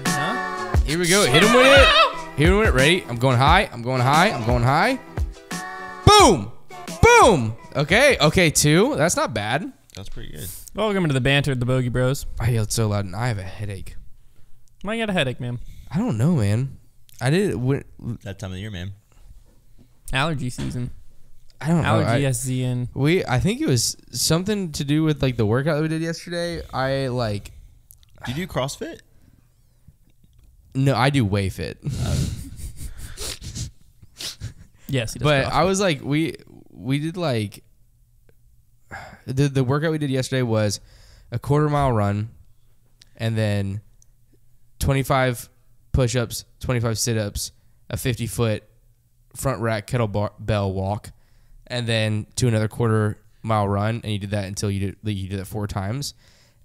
Huh? Here we go. Hit him with it. Hit him with it. Ready? I'm going high. I'm going high. I'm going high. Boom. Boom. Okay, 2. That's not bad. That's pretty good. Welcome to the Banter, the Bogey Bros. I yelled so loud and I have a headache. Why you got a headache, man? I don't know, man. I did it. That time of the year, man. Allergy season. I don't know. Allergy SZN. I think it was something to do with like the workout that we did yesterday. Did you do CrossFit? No, I do Way Fit. Yes, he does. But CrossFit. I was like, we did like the workout we did yesterday was a 1/4 mile run, and then 25 push-ups, 25 sit-ups, a 50-foot front rack kettlebell walk, and then to another 1/4 mile run, and you did that until you did it 4 times.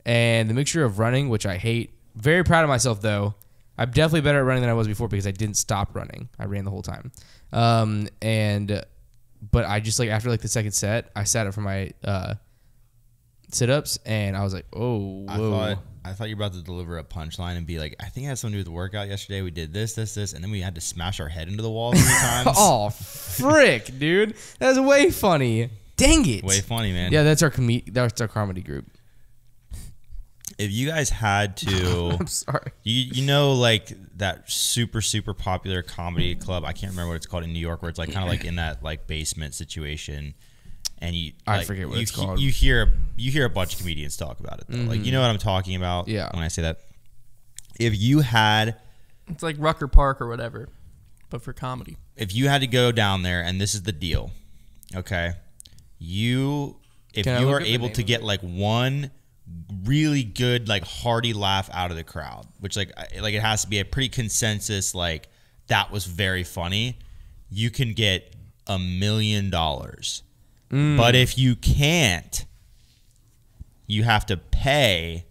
And the mixture of running, which I hate, very proud of myself though. I'm definitely better at running than I was before because I didn't stop running. I ran the whole time. But I just after the second set, I sat up for my sit-ups, and I was like, oh, whoa. I thought you were about to deliver a punchline and be like, I think it had something to do with the workout yesterday. We did this, and then we had to smash our head into the wall 3 times. Oh, frick, dude. That was way funny. Dang it. Way funny, man. Yeah, that's our comedy group. If you guys had to... I'm sorry. You know, that super, super popular comedy club, I can't remember what it's called in New York, where it's kind of in that basement situation, and I forget what it's called. You hear a bunch of comedians talk about it, though. Mm-hmm. You know what I'm talking about when I say that. If you had... It's like Rucker Park or whatever, but for comedy. If you had to go down there, and this is the deal, okay? If you are able to get one really good hearty laugh out of the crowd, which it has to be a pretty consensus that was very funny, you can get $1 million. But if you can't, you have to pay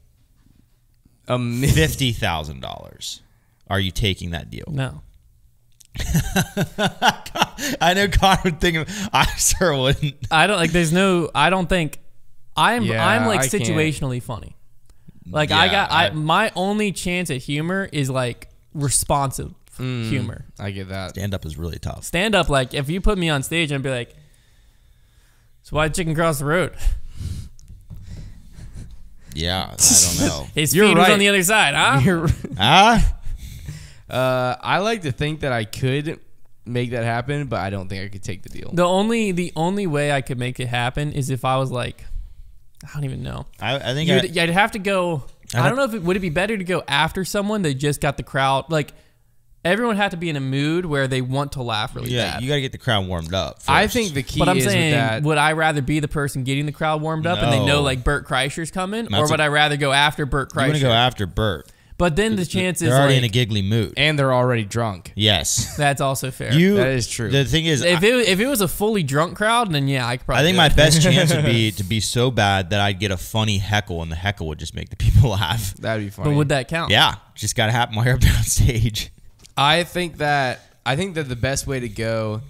$50,000. Are you taking that deal? No. I know Konner would think I sure wouldn't. I don't think I'm situationally funny. My only chance at humor is responsive humor. I get that. Stand up is really tough. Stand up, if you put me on stage, I'd be like, so why did chicken cross the road? Yeah, I don't know. His feet was on the other side, huh? I like to think that I could make that happen, but I don't think I could take the deal. The only way I could make it happen is if I was I don't even know. I think I'd have to go. I don't know if would it be better to go after someone that just got the crowd everyone had to be in a mood where they want to laugh really bad. You got to get the crowd warmed up first. I think the key but I'm is saying, with that. Would I rather be the person getting the crowd warmed up and they know Bert Kreischer's coming, or would I rather go after Bert Kreischer? You want to go after Bert. But then the chances they're already in a giggly mood, and they're already drunk. Yes, that's also fair. That is true. The thing is, if it was a fully drunk crowd, then I could probably. I think my best chance would be to be so bad that I'd get a funny heckle, and the heckle would just make the people laugh. That'd be funny. But would that count? Yeah, just got to happen while you're up on stage. I think that the best way to go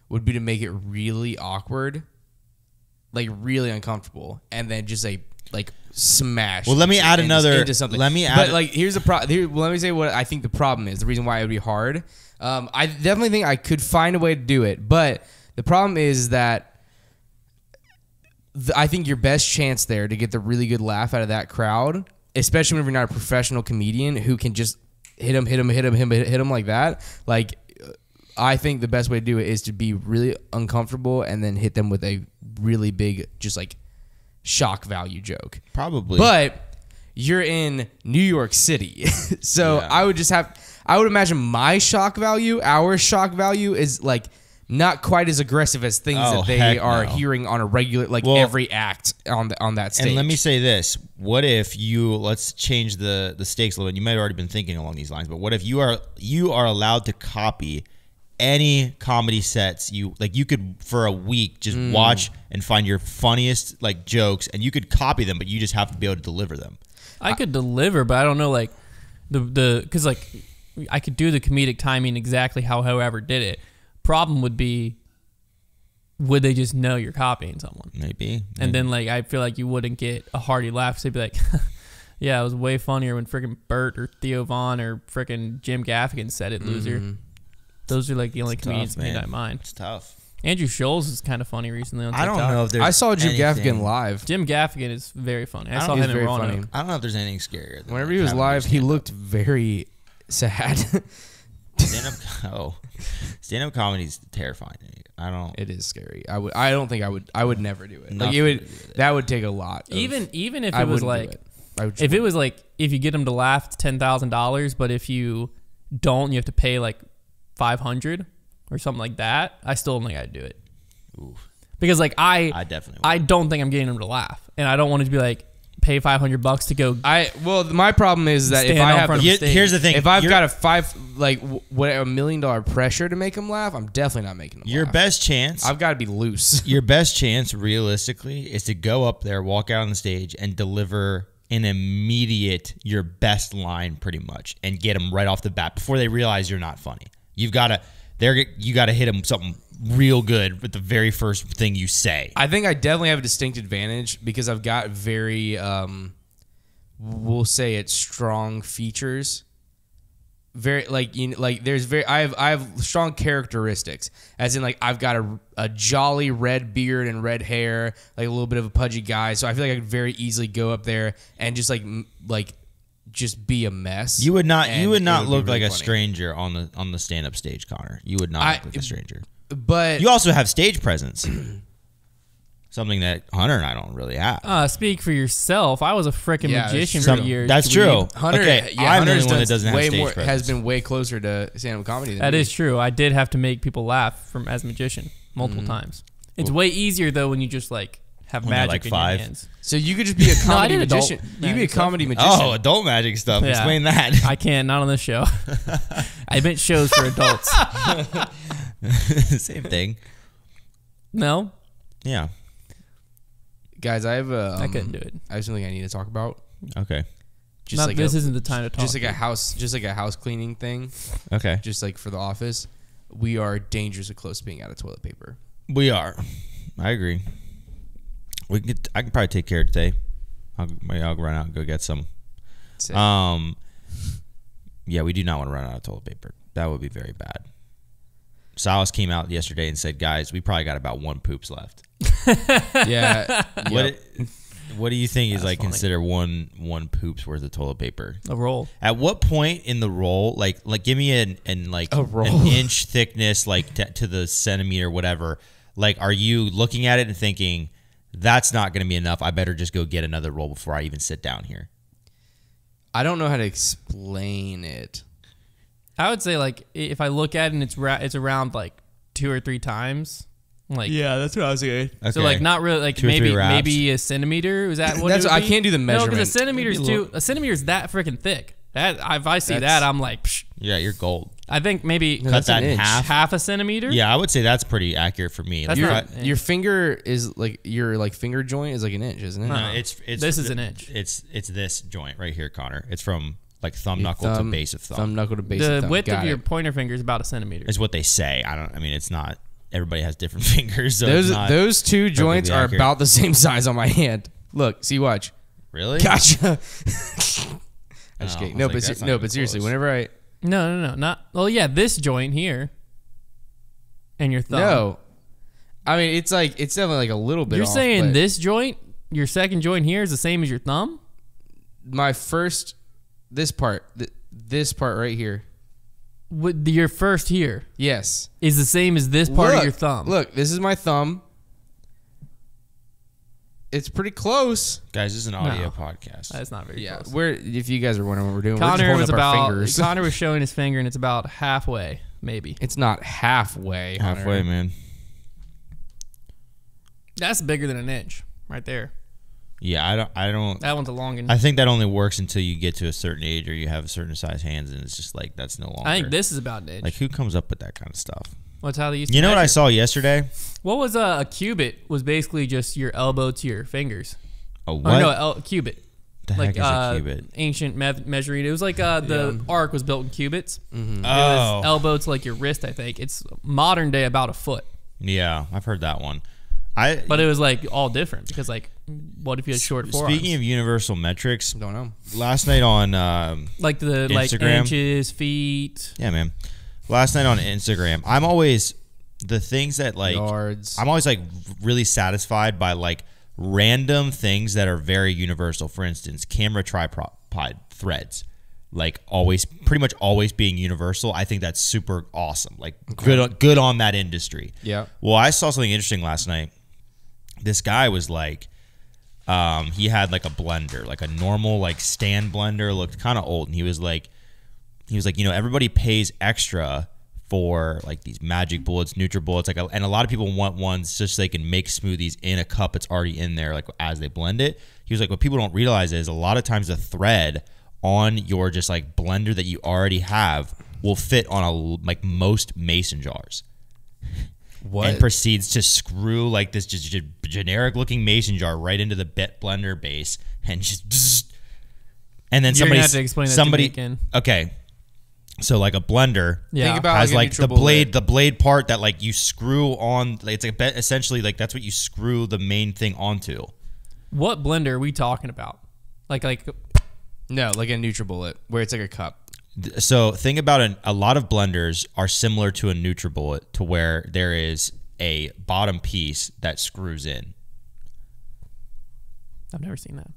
would be to make it really awkward, really uncomfortable, and then just smash. Well, let me add another into something. But here's the problem. Let me say what I think the problem is. The reason why it would be hard. I definitely think I could find a way to do it, but the problem is that I think your best chance there to get the really good laugh out of that crowd, especially when you're not a professional comedian who can just hit him like that. I think the best way to do it is to be really uncomfortable and then hit them with a really big, just shock value joke. Probably. But you're in New York City. So yeah. I would imagine our shock value is not quite as aggressive as things that they are hearing on a regular, every act on that stage. And let me say this. What if let's change the stakes a little bit. You might have already been thinking along these lines, but what if you are allowed to copy any comedy sets you could for a week just watch and find your funniest jokes, and you could copy them, but you just have to be able to deliver them. I could deliver, but I don't know because I could do the comedic timing exactly how whoever did it. Problem would be, would they just know you're copying someone? Maybe. And then I feel like you wouldn't get a hearty laugh. So they'd be like, Yeah, it was way funnier when freaking Bert or Theo Vaughn or freaking Jim Gaffigan said it, loser. Those are like the only comedians that came to mind. It's tough. Andrew Scholes is kind of funny recently on TikTok. I don't know if there's I saw Jim anything. Gaffigan live. Jim Gaffigan is very funny. I saw He's him in very Roanoke. funny. I don't know if there's anything scarier. Than Whenever he was live, he looked very sad. Stand-up comedy is terrifying. I don't. It is scary. I don't think I would never do it. Like it would. That would take a lot. Even if it was like, if it was like, if you get them to laugh, it's $10,000. But if you don't, you have to pay like $500 or something like that. I still don't think I'd do it. Oof. Because like I definitely would. I don't think I'm getting them to laugh, and I don't want it to be like pay $500 to go. Well, my problem is that if I have here's the thing. If I've got a $1 million pressure to make them laugh, I'm definitely not making them laugh. Your best chance. I've got to be loose. Your best chance, realistically, is to go up there, walk out on the stage, and deliver an immediate your best line, pretty much, and get them right off the bat before they realize you're not funny. You got to hit them something real good with the very first thing you say. I think I definitely have a distinct advantage because I've got very, we'll say it, strong features. Very I have strong characteristics, as in like I've got a jolly red beard and red hair, like a little bit of a pudgy guy. So I feel like I could very easily go up there and just just be a mess. You would not look really like a funny. stranger on the stand-up stage, Konner. You would not look like a stranger. But you also have stage presence. Something that Hunter and I don't really have. Speak for yourself. I was a freaking magician for years. That's true. Hunter, okay, I'm the only one that doesn't have stage presence. Has been way closer to stand-up comedy than That me. is true. I did have to make people laugh as a magician multiple times. It's way easier though when you just like have magic in your hands. So you could just be a comedy magician. You could be a stuff. comedy magician. Oh, adult magic stuff. Yeah. Explain that. I can't. Not on this show. I meant shows for adults. Same thing. No. Yeah. Guys, I have I couldn't do it. I have something I need to talk about. Okay. This isn't the time to talk. Just like a house cleaning thing. Okay. Just like for the office, we are dangerously close to being out of toilet paper. We are. I agree. I can probably take care of it today. I'll run out and go get some. Sick. Yeah, we do not want to run out of toilet paper. That would be very bad. Silas came out yesterday and said, "Guys, we probably got about one poops left." Yeah. What do you think is like funny. consider one poops worth of toilet paper? A roll. At what point in the roll, like give me an roll. an inch thickness, like to the centimeter, whatever. Like, are you looking at it and thinking that's not going to be enough? I better just go get another roll before I even sit down here. I don't know how to explain it. I would say like if I look at it and it's around like 2 or 3 times. Like that's what I was saying. Okay. So like not really like 2 or 3 wraps. maybe a centimeter. Is that what? I can't do the No, measurement. because a centimeter's that freaking thick. That if I see that, I'm like, psh. Yeah, you're gold. I think maybe Cut that in half a centimeter. Yeah, I would say that's pretty accurate for me. That's not- Your finger is like your finger joint is like an inch, isn't it? No, it's This is an inch. It's this joint right here, Konner. It's from like thumb knuckle to base of thumb. Thumb knuckle to base of The thumb. width Got of your it. pointer finger is about a centimeter. Is what they say. I mean, it's not. Everybody has different fingers. So it's not Those two joints are accurate. about the same size on my hand. Look, see, watch. Really. Gotcha. I'm just Oh, kidding. I No, was like, but that's not no, even but seriously, close. whenever I No, not. Well, yeah, this joint here, and your thumb. no, I mean it's definitely like a little bit. You're off, saying but this joint, your second joint here, is the same as your thumb? my first, this part right here. Your first here Yes. is the same as this part of your thumb. Look, this is my thumb. It's pretty close. Guys, this is an audio No. podcast. That's not very close. If you guys are wondering what we're doing, we're just Konner holding was up our about. fingers. Konner was showing his finger, and it's about halfway, maybe. It's not halfway. Halfway, Hunter. man. That's bigger than an inch, right there. Yeah, I don't. That one's a long one. I think that only works until you get to a certain age or you have a certain size hands, and it's just like that's no longer. I think this is about an inch. Like, who comes up with that kind of stuff? What's how they used to You know what I measure. saw yesterday? What was a cubit? Was basically just your elbow to your fingers. A Or what? no, a cubit. the Like heck is a cubit? ancient measuring. It was like the ark was built in cubits. Mm-hmm. It Oh, was elbow to like your wrist. I think it's modern day about a foot. yeah, I've heard that one. But it was like all different because like what if you had short forearms? Speaking of universal metrics, Don't know. last night on like the Instagram, inches, feet. Yeah, man. Last night on Instagram, I'm always the things that like Yards. I'm always like really satisfied by like random things that are very universal. For instance, camera tripod threads, like always, pretty much always being universal. I think that's super awesome. Like good on that industry. Yeah. Well, I saw something interesting last night. This guy was like, he had like a blender, like a normal like stand blender, looked kind of old, and he was like, you know, everybody pays extra for like these magic bullets, NutriBullets, and a lot of people want ones just so they can make smoothies in a cup that's already in there, like as they blend it. He was like, what people don't realize is a lot of times the thread on your just like blender that you already have will fit on like most mason jars. What? And proceeds to screw like this just generic looking mason jar right into the blender base and just and then You're gonna have to explain that to me again. Okay. So like a blender Think about has like a the blade part that like you screw on. It's like essentially like that's what you screw the main thing onto. What blender are we talking about? Like No, like a NutriBullet where it's like a cup. So think about a lot of blenders are similar to a NutriBullet to where there is a bottom piece that screws in. I've never seen that.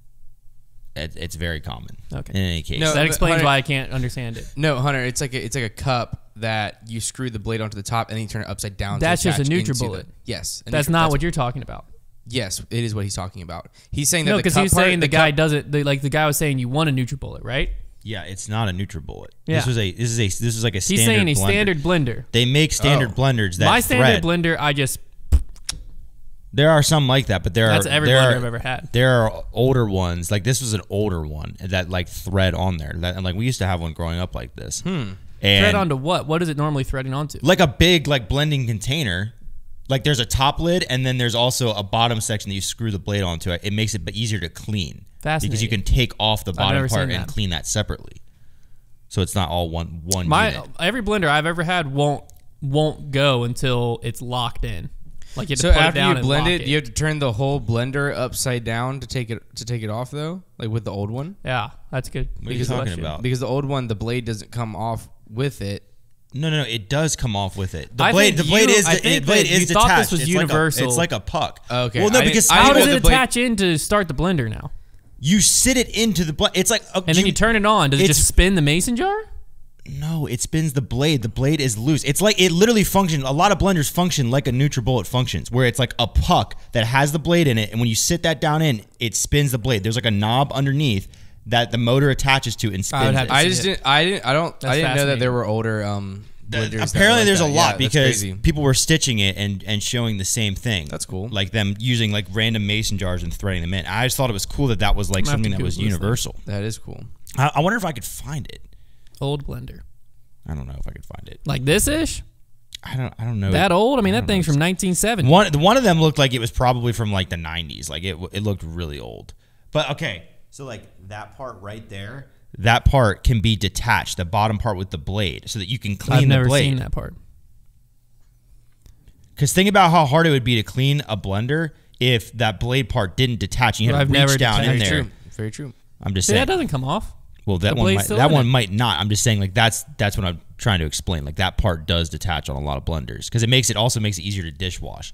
It's very common. Okay. In any case. No, That explains Hunter, why I can't understand it. No, Hunter, it's like a cup that you screw the blade onto the top and then you turn it upside down. That's to just a attach into NutriBullet. Yes. That's not what you're talking about. Yes, it is what he's talking about. He's saying that No, the because cup he was saying part, the guy doesn't. Like the guy was saying you want a NutriBullet, right? Yeah, it's not a NutriBullet. Yeah. This is like a standard He's saying a blender. standard blender. They make standard blenders that My standard thread. blender, I just. There are some like that, but That's every blender I've ever had. There are older ones. Like this was an older one that like thread on there. And like we used to have one growing up like this. And Thread onto what? What is it normally threading onto? like a big like blending container. Like there's a top lid and then there's also a bottom section that you screw the blade onto. It makes it easier to clean. Fascinating. Because you can take off the bottom never part seen and that. clean that separately. So it's not all one unit. Every blender I've ever had won't go until it's locked in. Like you have So to put it after down you and blend lock it, you have to turn the whole blender upside down to take it off though, like with the old one. Yeah, that's good. What are you talking about? Because the old one, the blade doesn't come off with it. No, it does come off with it. I think you detached. thought this was It's universal. It's like a puck. Okay. Well, no, I because didn't- How I does know it the blade- attach in to start the blender now? you sit it into the blade. It's like And then you turn it on. Does it just spin the mason jar? No, it spins the blade. The blade is loose. It's like it literally functions. A lot of blenders function like a NutriBullet functions, where it's like a puck that has the blade in it, and when you sit that down in, it spins the blade. There's like a knob underneath that the motor attaches to and spins it. I didn't know that fascinating. there were older blenders. that Apparently, were there's like a that. lot Yeah, that's because crazy. people were stitching it and showing the same thing. That's cool. Like them using like random mason jars and threading them in. I just thought it was cool that was like I'm gonna have something to that was Google this universal. That is cool. I wonder if I could find it. Old blender. I don't know if I could find it. Like this ish? I don't know. That old? I mean, I that don't thing's know. from 1970. One of them looked like it was probably from like the 90s. Like it looked really old. But okay, so like that part right there, that part can be detached, the bottom part with the blade, so that you can clean I've the never blade. seen that part. Because think about how hard it would be to clean a blender if that blade part didn't detach. And you had I've to never reach down in detached. there. True. Very true. I'm just See, saying. that doesn't come off. Well, The blade's still in it. might not. I'm just saying like that's what I'm trying to explain. Like that part does detach on a lot of blenders because it also makes it easier to dishwash.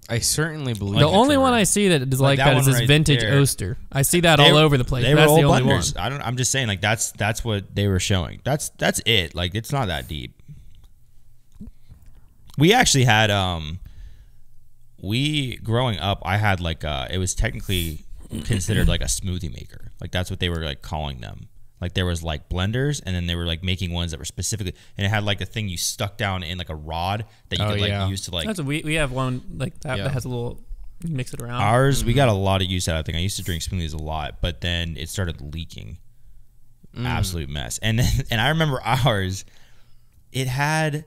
I certainly believe The that, only Trevor. one I see that is like that that is one this right vintage there. Oster. I see that all over the place. They were That's old the only blenders. one. I'm just saying like that's what they were showing. That's it. Like it's not that deep. We actually had growing up, I had like it was technically considered like a smoothie maker. Like that's what they were like calling them. Like there was like blenders, and then they were like making ones that were specifically, and it had like a thing you stuck down in like a rod that you could like use to like. We have one like that Yeah. that has a little you mix it around. Ours, we got a lot of use out of that thing. I used to drink smoothies a lot, but then it started leaking. Absolute mess. And then, and I remember ours, it had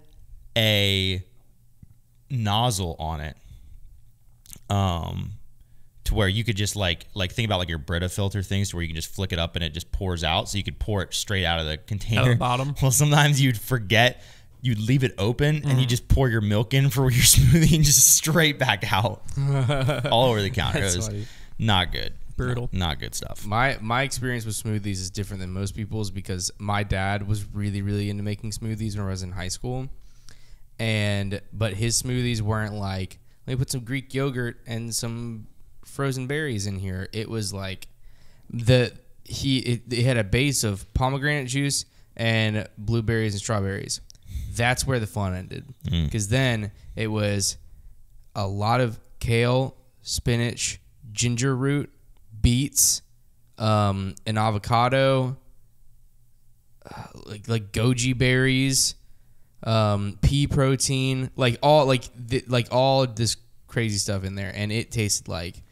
a nozzle on it. To where you could just like think about like your Brita filter things to where you can just flick it up and it just pours out, so you could pour it straight out of the container. Out of the bottom. Well, sometimes you'd forget you leave it open and you just pour your milk in for your smoothie and just straight back out all over the counter. It was not good. Brutal. Not good stuff. My experience with smoothies is different than most people's because my dad was really, really into making smoothies when I was in high school. But his smoothies weren't like, let me put some Greek yogurt and some frozen berries in here. It was like it had a base of pomegranate juice and blueberries and strawberries. That's where the fun ended. Because then it was a lot of kale, spinach, ginger root, beets, an avocado, like goji berries, pea protein, all this crazy stuff in there, and it tasted like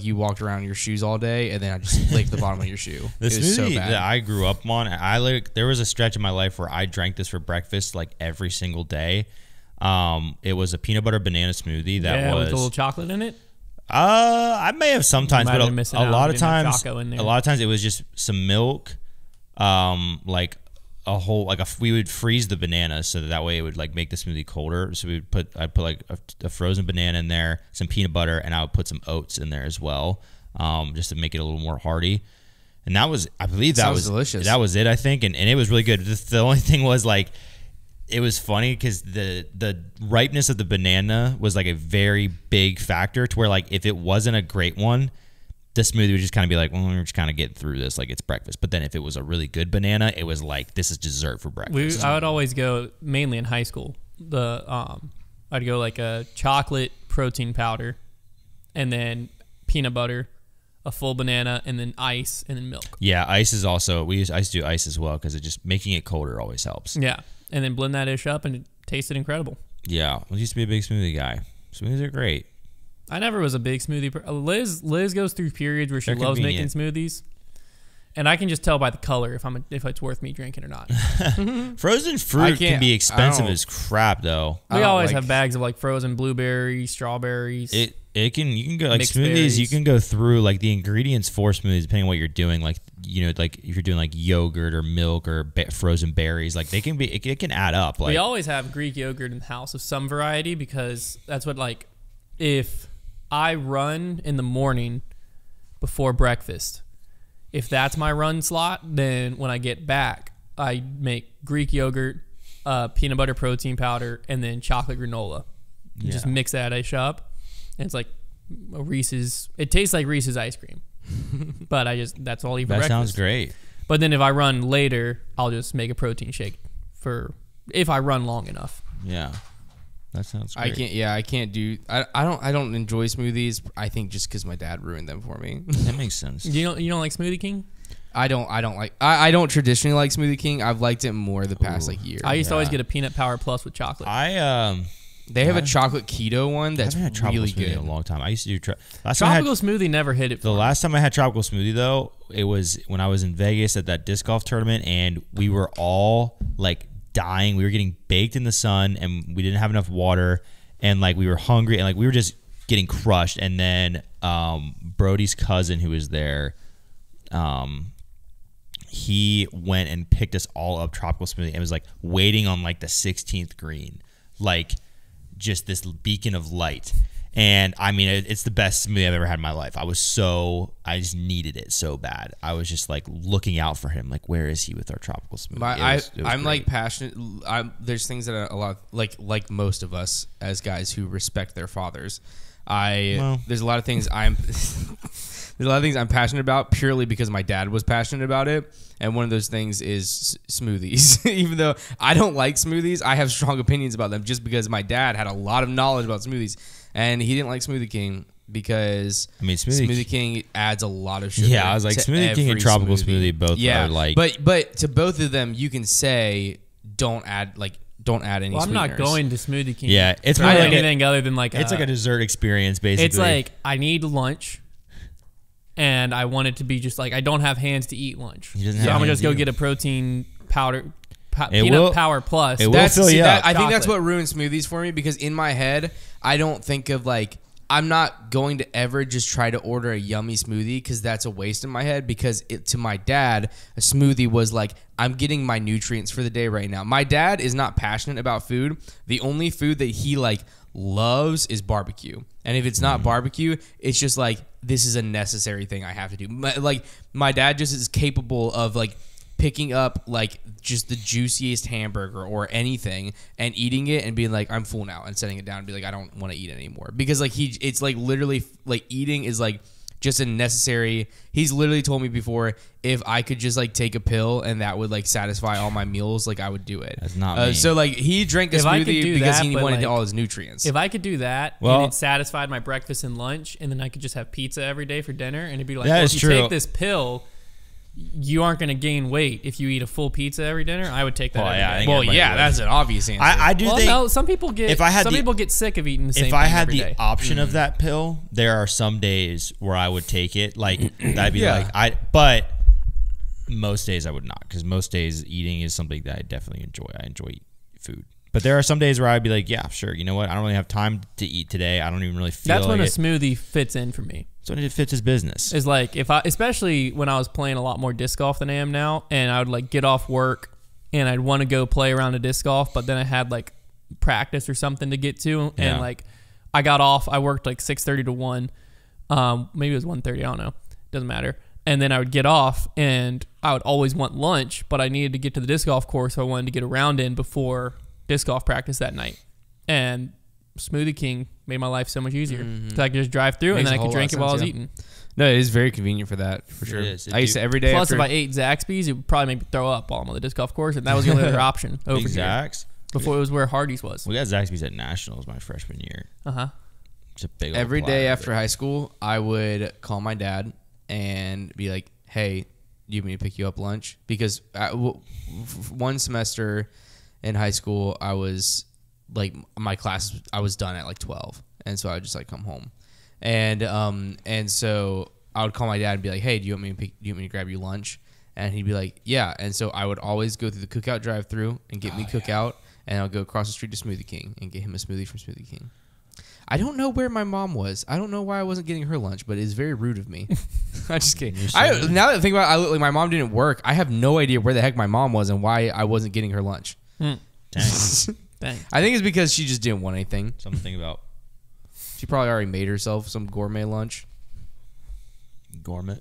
you walked around in your shoes all day, and then I just licked the bottom of your shoe. The it was smoothie so bad. that I grew up on, there was a stretch in my life where I drank this for breakfast like every single day. It was a peanut butter banana smoothie that was with a little chocolate in it. I may have sometimes, but a lot of times it was just some milk, we would freeze the banana so that way it would like make the smoothie colder. So I'd put like a frozen banana in there, some peanut butter, and I would put some oats in there as well, just to make it a little more hearty. And that was, I believe that was delicious. That was it, I think, and it was really good. The only thing was like, it was funny because the ripeness of the banana was like a very big factor to where like if it wasn't a great one, the smoothie would just kind of be like, well, we're just kind of getting through this like it's breakfast. But then if it was a really good banana, it was like, this is dessert for breakfast. I would always go, mainly in high school, I'd go like a chocolate protein powder and then peanut butter, a full banana, and then ice, and then milk. Yeah, ice is also, I used to do ice as well because it just making it colder always helps. Yeah, and then blend that ish up and it tasted incredible. Yeah, I used to be a big smoothie guy. Smoothies are great. I never was a big smoothie. Liz goes through periods where she loves making smoothies, and I can just tell by the color if it's worth me drinking or not. Frozen fruit can be expensive as crap, though. We always have bags of like frozen blueberries, strawberries. You can go like smoothies. Berries. You can go through like the ingredients for smoothies depending on what you're doing. Like like if you're doing like yogurt or milk or frozen berries, like they can be. It can add up. Like we always have Greek yogurt in the house of some variety because that's what like if I run in the morning before breakfast. If that's my run slot, then when I get back, I make Greek yogurt, peanut butter protein powder, and then chocolate granola. Yeah. Just mix that ice up. And it's like a Reese's. It tastes like Reese's ice cream. But that's all I eat for breakfast. That sounds great. But then if I run later, I'll just make a protein shake if I run long enough. Yeah. That sounds great. I don't enjoy smoothies. I think just because my dad ruined them for me. That makes sense. You don't like Smoothie King? I don't traditionally like Smoothie King. I've liked it more the past year. I used to always get a peanut power plus with chocolate. They have a chocolate keto one that's really good. In a long time. I used to do tropical smoothie. Never hit it. The last time I had tropical smoothie though, it was when I was in Vegas at that disc golf tournament, and we were all like dying. We were getting baked in the sun, and we didn't have enough water, and like we were hungry, and like we were just getting crushed. And then Brody's cousin, who was there, he went and picked us all up tropical smoothie and was like waiting on like the 16th green, like just this beacon of light. And I mean, it's the best smoothie I've ever had in my life. I just needed it so bad. I was just like looking out for him. Like, where is he with our tropical smoothie? I'm like passionate. There's things that a lot like most of us as guys who respect their fathers. There's a lot of things I'm passionate about purely because my dad was passionate about it. And one of those things is smoothies. Even though I don't like smoothies, I have strong opinions about them just because my dad had a lot of knowledge about smoothies. And he didn't like Smoothie King because Smoothie King adds a lot of sugar. Yeah, I was like Smoothie King and tropical smoothie both are like. But to both of them, you can say don't add any. I'm not going to Smoothie King. Yeah, it's more like anything other than like it's like a dessert experience basically. It's like I need lunch, and I want it to be just like I don't have hands to eat lunch, so I'm gonna just go get a protein powder. Peanut Power Plus. It will fill you up. I think that's what ruins smoothies for me because in my head, I don't think of like I'm not going to ever just try to order a yummy smoothie because that's a waste in my head. Because to my dad, a smoothie was like, I'm getting my nutrients for the day right now. My dad is not passionate about food. The only food that he like loves is barbecue. And if it's not barbecue, it's just like, this is a necessary thing I have to do. Like my dad just is capable of like picking up like just the juiciest hamburger or anything and eating it and being like, I'm full now, and setting it down and be like, I don't want to eat it anymore. Because like it's like literally like eating is like just a necessary. He's literally told me before, if I could just like take a pill and that would like satisfy all my meals, like I would do it. That's not me. So like he drank a smoothie because he wanted like, all his nutrients. If I could do that and it satisfied my breakfast and lunch, and then I could just have pizza every day for dinner, and it'd be like, well, if you take this pill, you aren't going to gain weight if you eat a full pizza every dinner. I would take that. Well, yeah, that's an obvious answer. I do think. No, some people get. People get sick of eating the same. If I had every the day. option of that pill, there are some days where I would take it. Like I'd be but most days I would not, because most days eating is something that I definitely enjoy. I enjoy food. But there are some days where I'd be like, yeah, sure. You know what? I don't really have time to eat today. I don't even really feel. That's when a smoothie fits in for me. So it fits his business. Is like especially when I was playing a lot more disc golf than I am now, and I would like get off work and I'd want to go play around a disc golf, but then I had like practice or something to get to, and like I got off. I worked like 6:30 to 1, maybe it was 1:30. I don't know. Doesn't matter. And then I would get off, and I would always want lunch, but I needed to get to the disc golf course, so I wanted to get around in before disc golf practice that night. And Smoothie King made my life so much easier. So I could just drive through and then I could drink it while I was eating. No, it is very convenient for that, for sure. I used to every day. Plus, if I ate Zaxby's, it would probably make me throw up while I'm on the disc golf course, and that was the only other option over here. Zax? Before it was where Hardee's was. We got Zaxby's at Nationals my freshman year. It's a big every day after high school, I would call my dad and be like, hey, do you want me to pick you up lunch? Because one semester in high school, I was like, my class, I was done at like 12, and so I would just like come home, and so I would call my dad and be like, hey, do you want me to grab you lunch? And he'd be like, yeah. And so I would always go through the Cookout drive-through and get me Cookout, and I'll go across the street to Smoothie King and get him a smoothie from Smoothie King. I don't know where my mom was. I don't know why I wasn't getting her lunch, but it's very rude of me. I'm just kidding. Now that I think about it, like my mom didn't work. I have no idea where the heck my mom was and why I wasn't getting her lunch. Dang. I think it's because she just didn't want anything. Something to think about. She probably already made herself some gourmet lunch. Gourmet.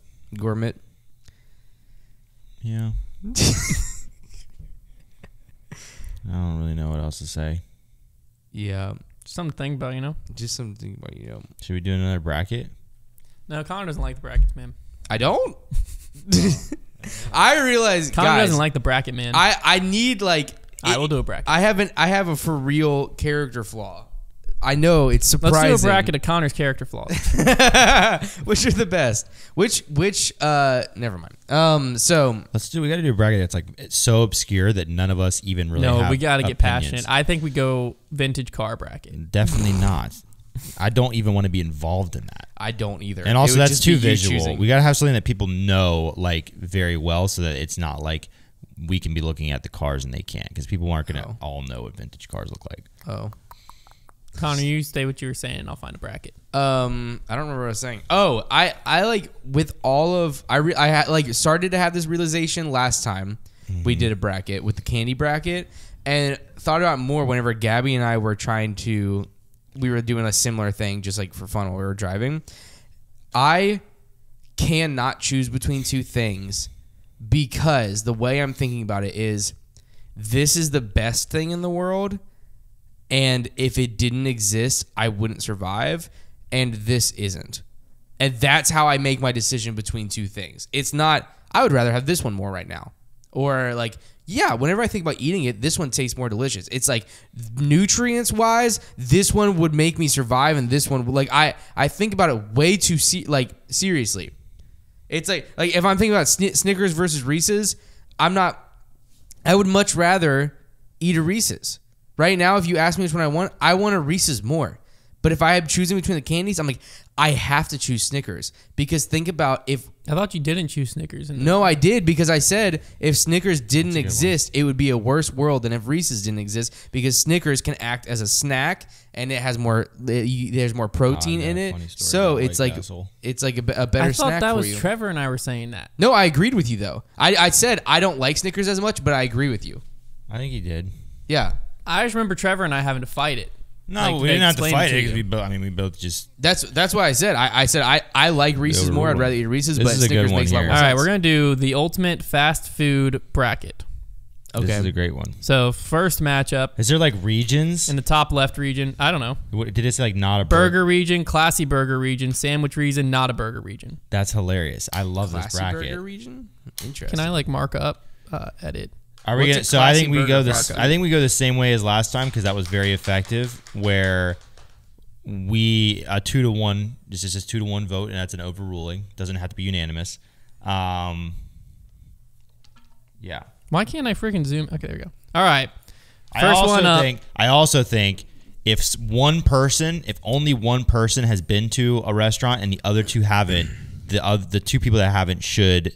Yeah. I don't really know what else to say. Yeah. Something to think about, you know? Just something about, you know. Should we do another bracket? No, Konner doesn't like the brackets, man. I don't? I realize, Konner doesn't like the bracket, man. I need, like... I will do a bracket. I have a for real character flaw. I know, it's surprising. Let's do a bracket of Konner's character flaws. Which are the best? Which never mind. So we got to do a bracket that's like, it's so obscure that none of us even really have we got to get opinions. passionate. I think we go vintage car bracket. Definitely not. I don't even want to be involved in that. I don't either. And also, that's too visual. We got to have something that people know like very well, so that it's not like we can be looking at the cars and they can't, because people aren't going to all know what vintage cars look like. Oh. Konner, you stay what you were saying. I'll find a bracket. I don't remember what I was saying. Oh, I like with all of I had like started to have this realization last time we did a bracket with the candy bracket, and thought about it more whenever Gabby and I were we were doing a similar thing just like for fun while we were driving. I cannot choose between two things, because the way I'm thinking about it is, this is the best thing in the world, and if it didn't exist, I wouldn't survive, and this isn't. And that's how I make my decision between two things. It's not, I would rather have this one more right now. Or like, yeah, whenever I think about eating it, this one tastes more delicious. It's like, nutrients-wise, this one would make me survive, and this one, like, I think about it way too, seriously. It's like if I'm thinking about Snickers versus Reese's, I would much rather eat a Reese's. Right now, if you ask me which one I want a Reese's more. But if I am choosing between the candies, I'm like, I have to choose Snickers. Because think about if... I thought you didn't choose Snickers. No, I did, because I said if Snickers didn't exist, it would be a worse world than if Reese's didn't exist, because Snickers can act as a snack, and it has more... There's more protein in it. So it's like a better snack for you. I thought that was Trevor and I were saying that. No, I agreed with you, though. I said I don't like Snickers as much, but I agree with you. I think he did. Yeah. I just remember Trevor and I having to fight it. No, like, we didn't have to fight it because we both just. That's why I said I like Reese's more. I'd rather eat Reese's, but Snickers makes a lot more sense. All right, we're gonna do the ultimate fast food bracket. Okay, this is a great one. So first matchup. Is there like regions in the top left region? I don't know. Did it say like not a burger region, classy burger region, sandwich region, not a burger region? That's hilarious. I love this bracket. Burger region. Interesting. Can I like mark up, edit? Are we gonna, so I think we go this. I think we go the same way as last time because that was very effective. Where we 2-1. This is just 2-1 vote, and that's an overruling. Doesn't have to be unanimous. Yeah. Why can't I freaking zoom? Okay, there we go. All right. I also think if only one person has been to a restaurant and the other two haven't, the two people that haven't should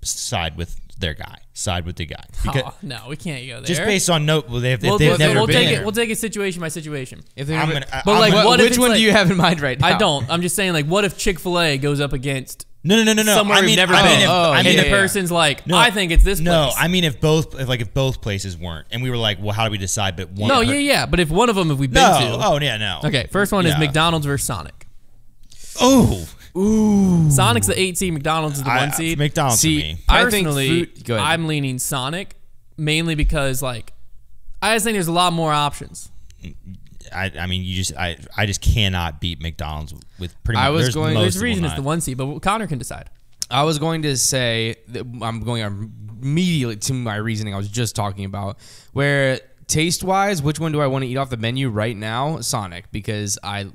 side with their guy. Side with the guy. Because no, we can't go there. Just based on note, we'll never been there. We'll take it situation by situation. Which one do you have in mind right now? I don't. I'm just saying, like, what if Chick-fil-A goes up against No. somewhere we've never been? The person's like, I think it's this place. No, I mean if both places weren't, and we were like, well, how do we decide? But one. No, yeah. But if one of them, we've been to. Oh yeah, no. Okay, first one is McDonald's versus Sonic. Oh. Ooh. Sonic's the 8 seed, McDonald's is the 1 seed. McDonald's for me. Personally, I'm leaning Sonic mainly because I just think there's a lot more options. I mean, I just cannot beat McDonald's with pretty much. There's a reason it's the 1 seed, but Konner can decide. I was going to say that I'm going immediately to my reasoning I was just talking about, where taste-wise, which one do I want to eat off the menu right now? Sonic, because I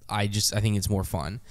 think it's more fun.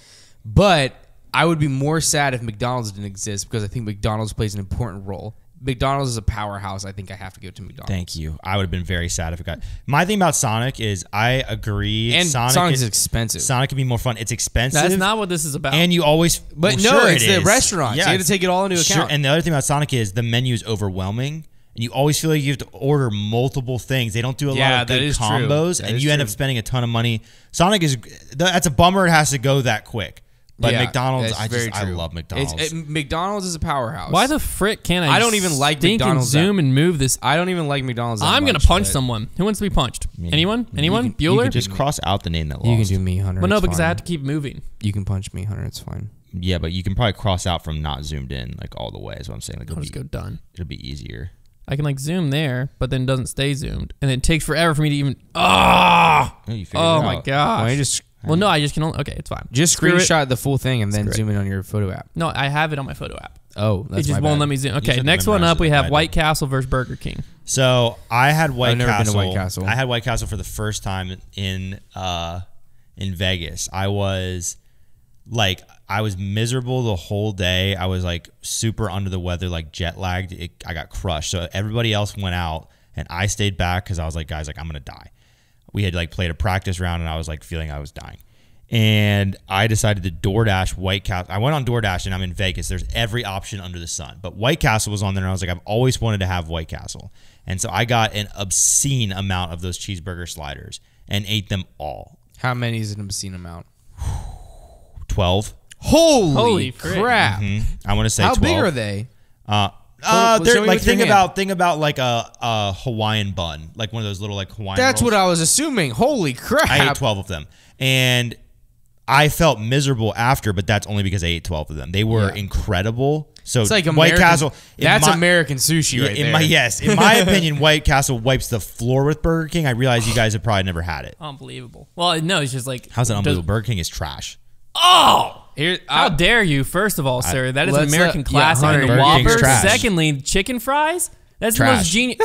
But I would be more sad if McDonald's didn't exist because I think McDonald's plays an important role. McDonald's is a powerhouse. I think I have to go to McDonald's. Thank you. I would have been very sad if it got... My thing about Sonic is I agree. And Sonic is expensive. Sonic can be more fun. It's expensive. That's not what this is about. And you always... But it's the restaurant. Yeah, so you have to take it all into account. Sure. And the other thing about Sonic is the menu is overwhelming. And you always feel like you have to order multiple things. They don't do a lot of good combos. And you end up spending a ton of money. Sonic is... That's a bummer it has to go that quick. But McDonald's, I love McDonald's. McDonald's is a powerhouse. Why the frick can't I don't even like McDonald's. Zoom and move this. I don't even like McDonald's. I'm going to punch someone. Who wants to be punched? Anyone? Bueller? You can just cross out the name that lost. You can do me, Hunter. Well, no, because I have to keep moving. You can punch me, Hunter. It's fine. Yeah, but you can probably cross out from not zoomed in all the way is what I'm saying. I'll just go done. It'll be easier. I can zoom there, but then it doesn't stay zoomed. And it takes forever for me to even... Oh my gosh. Why you just... Well, no, I just can only... Okay, it's fine. Just screenshot the full thing and then zoom in on your photo app. No, I have it on my photo app. Oh, that's It just won't let me zoom. Okay, next one up, we have White Castle versus Burger King. So, I had White Castle. I've never been to White Castle. I had White Castle for the first time in Vegas. I was miserable the whole day. I was super under the weather, jet lagged. I got crushed. So, everybody else went out and I stayed back because I was like, guys, I'm going to die. We had played a practice round and I was feeling I was dying. And I decided to DoorDash White Castle. I went on DoorDash and I'm in Vegas. There's every option under the sun. But White Castle was on there and I was like, I've always wanted to have White Castle. And so I got an obscene amount of those cheeseburger sliders and ate them all. How many is an obscene amount? 12. Holy crap. I want to say 12. How big are they? They're think about a Hawaiian bun, one of those little Hawaiian That's rolls. what I was assuming. Holy crap. I ate 12 of them. And I felt miserable after, but that's only because I ate 12 of them. They were incredible. So it's White Castle. That's American sushi right there. In my opinion, White Castle wipes the floor with Burger King. I realize you guys have probably never had it. Unbelievable. Well, no, it's just how's that unbelievable? Burger King is trash. Oh! How dare you, first of all, sir. That is American classic. And the Whopper. Secondly, chicken fries. That's the most genius.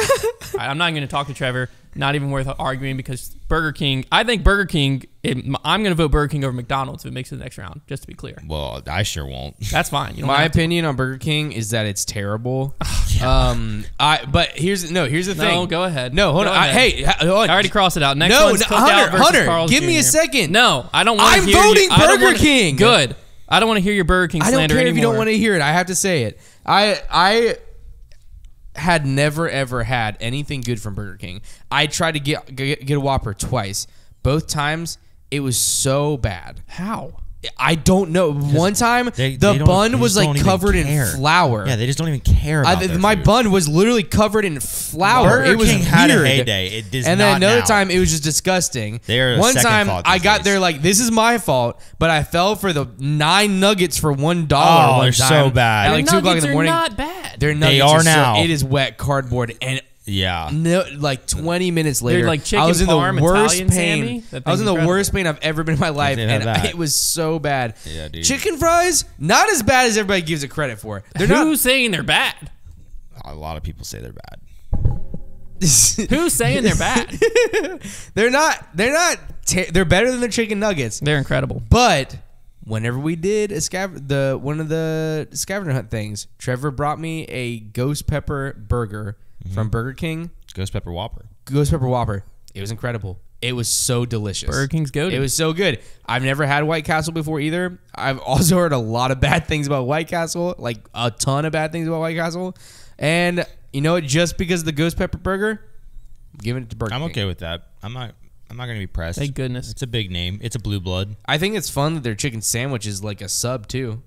I'm not going to talk to Trevor. Not even worth arguing because Burger King. I think Burger King. I'm going to vote Burger King over McDonald's if it makes it to the next round. Just to be clear. Well, I sure won't. That's fine. My opinion on Burger King is that it's terrible. But here's the thing. No, go ahead. No, hold on. Hey, hold on. I already crossed it out. Next No, one's Cookout versus Hunter, Carl's give me Jr. a second. No, I don't want to I'm hear voting I don't Burger wanna- King. Good. I don't want to hear your Burger King I slander don't care anymore. if you don't want to hear it. I have to say it. I had never ever had anything good from Burger King. I tried to get a Whopper twice. Both times it was so bad. How? I don't know. One time They the don't- bun they was just like don't even covered in care. flour. Yeah, they just don't even care about their My food. bun was literally covered in flour. Burger It was King weird. had a heyday. It does and not then another now. time it was just disgusting. They're a One second time thought I these got days. there like this is my fault, but I fell for the 9 nuggets for $1. Oh, one they're time so bad. At like 2 o'clock in the morning. They're not bad. Their nuggets They are so- now. it is wet cardboard and. Yeah. No, like 20 minutes later, like chicken I was in the parm, worst Italian pain. Sammy? That I was thing's in the incredible. worst pain I've ever been in my life, They have and that. it was so bad. Yeah, dude. Chicken fries, not as bad as everybody gives it credit for. They're Who's saying they're bad? A lot of people say they're bad. not. Who's saying they're bad? They're not. They're better than the chicken nuggets. They're incredible. But whenever we did one of the scavenger hunt things, Trevor brought me a ghost pepper burger from Burger King. Ghost Pepper Whopper. Ghost pepper Whopper. It was incredible. It was so delicious. Burger King's goated. It was so good. I've never had White Castle before either. I've also heard a lot of bad things about White Castle, like a ton of bad things about White Castle. And you know what? Just because of the ghost pepper burger, I'm giving it to Burger I'm King. okay with that. I'm not going to be pressed. Thank goodness. It's a big name. It's a blue blood. I think it's fun that their chicken sandwich is like a sub too.